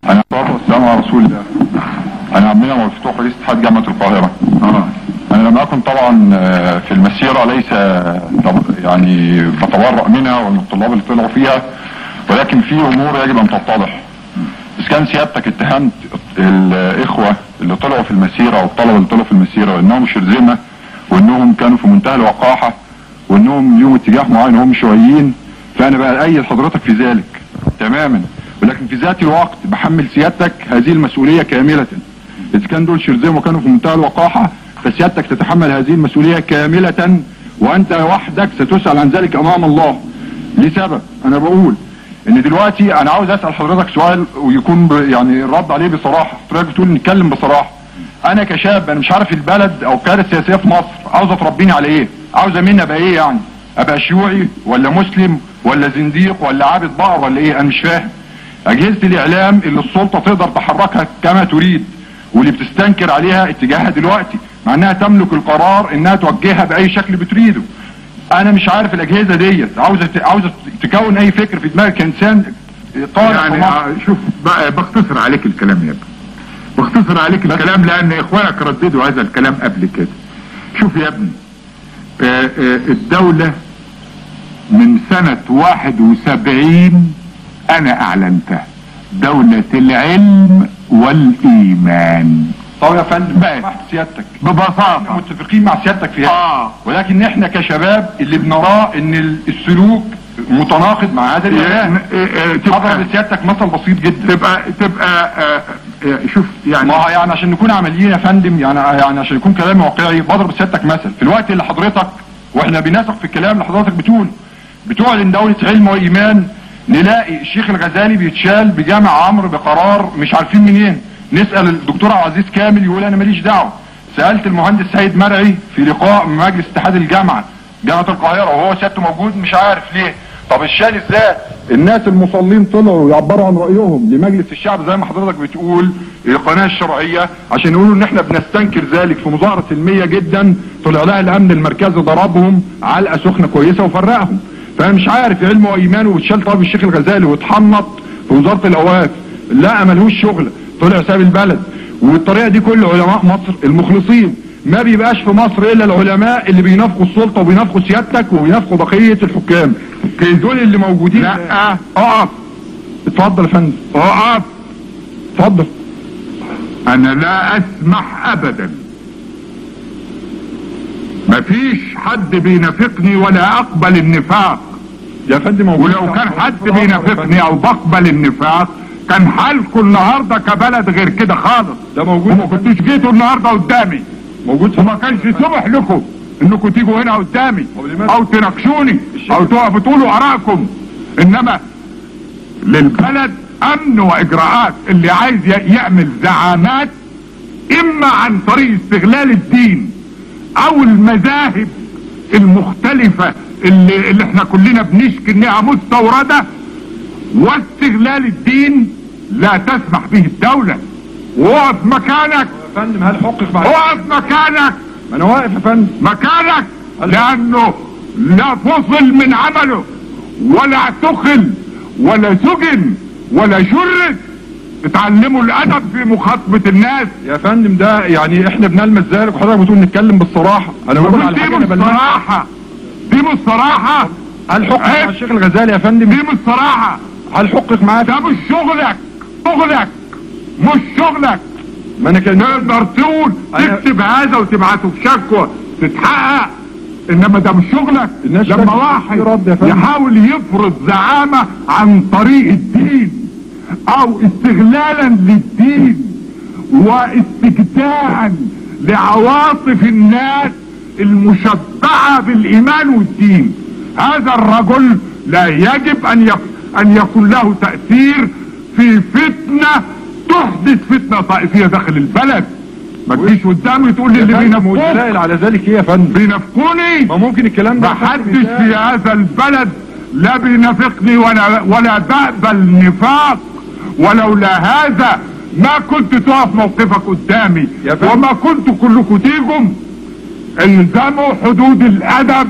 انا والسلام على رسول الله. انا عمنا مفتوح رئيس اتحاد جامعه القاهره. انا لم اكن طبعا في المسيره، ليس يعني بتبرأ منها ومن الطلاب اللي طلعوا فيها، ولكن في امور يجب ان تتضح. اذا كان سيادتك اتهمت الاخوه اللي طلعوا في المسيره او الطلبه اللي طلعوا في المسيره وانهم شرذمه وانهم كانوا في منتهى الوقاحه وانهم ليهم اتجاه معين وهم شيوعيين، فانا بأيد حضرتك في ذلك تماما، ولكن في ذات الوقت بحمل سيادتك هذه المسؤوليه كامله. اذا كان دول شرذمه وكانوا في منتهى الوقاحه فسيادتك تتحمل هذه المسؤوليه كامله، وانت وحدك ستسأل عن ذلك امام الله. لسبب انا بقول ان دلوقتي انا عاوز اسال حضرتك سؤال ويكون يعني الرد عليه بصراحه. حضرتك بتقول نتكلم بصراحه. انا كشاب انا مش عارف البلد او القياده السياسيه في مصر عاوزه تربيني على ايه؟ عاوزه مني ابقى ايه يعني؟ ابقى شيوعي ولا مسلم ولا زنديق ولا عابد بقر ولا ايه؟ انا مش فاهم. اجهزه الاعلام اللي السلطه تقدر تحركها كما تريد واللي بتستنكر عليها اتجاهها دلوقتي مع انها تملك القرار انها توجهها باي شكل بتريده. انا مش عارف الاجهزه ديت عاوزه تكون اي فكر في دماغك كانسان طالع يعني. شوف بقى بختصر عليك الكلام يا ابني، بختصر عليك الكلام لان اخوانك رددوا هذا الكلام قبل كده. شوف يا ابني، الدولة من سنة 71 انا اعلنتها دولة العلم والايمان. طب يا فندم سمحت سيادتك ببساطة متفقين مع سيادتك في هذا، ولكن احنا كشباب اللي بنراه ان السلوك متناقض مع هذا الاعلان. اضرب لسيادتك مثل بسيط جدا. تبقى شوف يعني ما يعني عشان نكون عمليين يا فندم، يعني عشان يكون كلامي واقعي بضرب سيادتك مثل في الوقت اللي حضرتك واحنا بنثق في الكلام اللي حضرتك بتعلن دولة علم وايمان، نلاقي الشيخ الغزالي بيتشال بجامع عمرو بقرار مش عارفين منين. نسأل الدكتور عبد العزيز كامل يقول انا ماليش دعوه. سألت المهندس سيد مرعي في لقاء من مجلس اتحاد جامعة القاهرة وهو سيادته موجود مش عارف ليه. طب الشال ازاي؟ الناس المصلين طلعوا يعبروا عن رأيهم لمجلس الشعب زي ما حضرتك بتقول القناة الشرعية عشان يقولوا ان احنا بنستنكر ذلك. في مظاهرة سلمية جدا طلع لها الامن المركزي ضربهم علقة سخنة كويسة وفرقهم. فانا مش عارف علمه وايمانه واتشال طلب الشيخ الغزالي واتحنط في وزارة الاوقاف. لا ملهوش شغل، طلع ساب البلد. والطريقة دي كل علماء مصر المخلصين. ما بيبقاش في مصر الا العلماء اللي بينافقوا السلطة وبينافقوا سيادتك وبينافقوا بقية الحكام. دول اللي موجودين. لا اقف. اتفضل يا فندم. اقف. اتفضل. انا لا اسمح ابدا، مفيش حد بينافقني ولا اقبل النفاق يا فندم. ولو كان حد بينافقني او بقبل النفاق كان حالكم النهارده كبلد غير كده خالص. ده موجود. وما كنتوش جيتوا النهارده قدامي موجود. وما كانش سمح لكم انكم تيجوا هنا قدامي او تناقشوني او تقفوا تقولوا ارائكم. انما للبلد امن واجراءات. اللي عايز يعمل زعامات اما عن طريق استغلال الدين او المذاهب المختلفة اللي احنا كلنا بنشكي انها مستوردة، واستغلال الدين لا تسمح به الدولة. وقف مكانك يا فندم. هل حقق معك؟ وقف مكانك. ما انا واقف يا فندم. مكانك لانه لا فصل من عمله ولا اعتقل ولا سجن ولا شرد. اتعلموا الادب في مخاطبة الناس يا فندم. ده يعني احنا بنلمس ذلك وحضرتك بتقول نتكلم بالصراحة. انا بقول على حاجة انا بالصراحة. دي مش صراحة. هل حقق مع الشيخ الغزالي يا فندم؟ دي مش صراحة. هل حقق معاه؟ ده مش شغلك. شغلك مش شغلك. ما انا كان تقدر تقول تكتب هذا وتبعته في شكوى تتحقق، انما ده مش شغلك. لما واحد يحاول يفرض زعامة عن طريق الدين او استغلالا للدين واستجداء لعواطف الناس المشبعة بالايمان والدين، هذا الرجل لا يجب ان يكون له تأثير في فتنة تحدث فتنة طائفية داخل البلد. ما تجيش قدامي تقول لي اللي بينافقوك. والدلائل على ذلك ايه يا فندم؟ بينافقوني. ما ممكن الكلام ده محدش في هذا البلد لا بينافقني ولا بقبل نفاق. ولولا هذا ما كنت تقف موقفك قدامي وما كنت كلكم تيجوا. الزموا حدود الادب.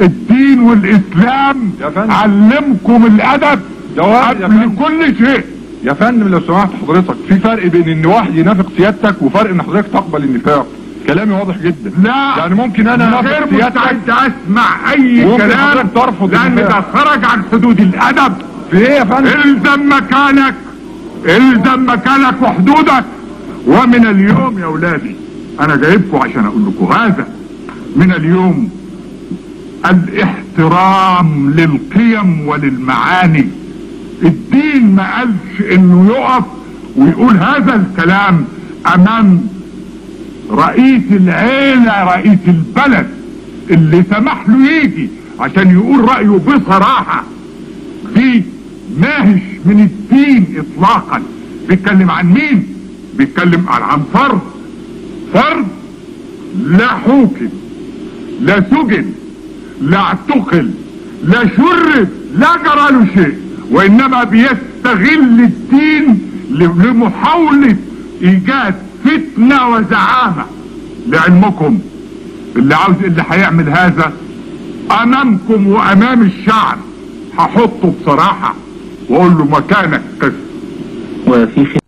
الدين والاسلام علمكم الادب قبل كل شيء. يا فندم لو سمحت حضرتك، في فرق بين ان واحد ينافق سيادتك وفرق ان حضرتك تقبل النفاق. كلامي واضح جدا. لا يعني ممكن انا غير مستعد اسمع اي كلام ترفض لان ده خرج عن حدود الادب. في ايه يا فندم؟ الزم مكانك، الزم مكانك وحدودك. ومن اليوم يا ولادي انا جايبكم عشان اقول لكم هذا، من اليوم الاحترام للقيم وللمعاني. الدين ما قالش انه يقف ويقول هذا الكلام امام رئيس العيلة رئيس البلد اللي سمح له يجي عشان يقول رأيه بصراحة. دي ماهش من الدين اطلاقا. بيتكلم عن مين؟ بيتكلم عن فرد، فرد لا حوكم لا سجن لا اعتقل لا شرد لا جرى له شيء، وانما بيستغل الدين لمحاولة ايجاد فتنة وزعامة. لعلمكم اللي هيعمل هذا امامكم وامام الشعب هحطه بصراحة واقول له مكانك كذا. وفي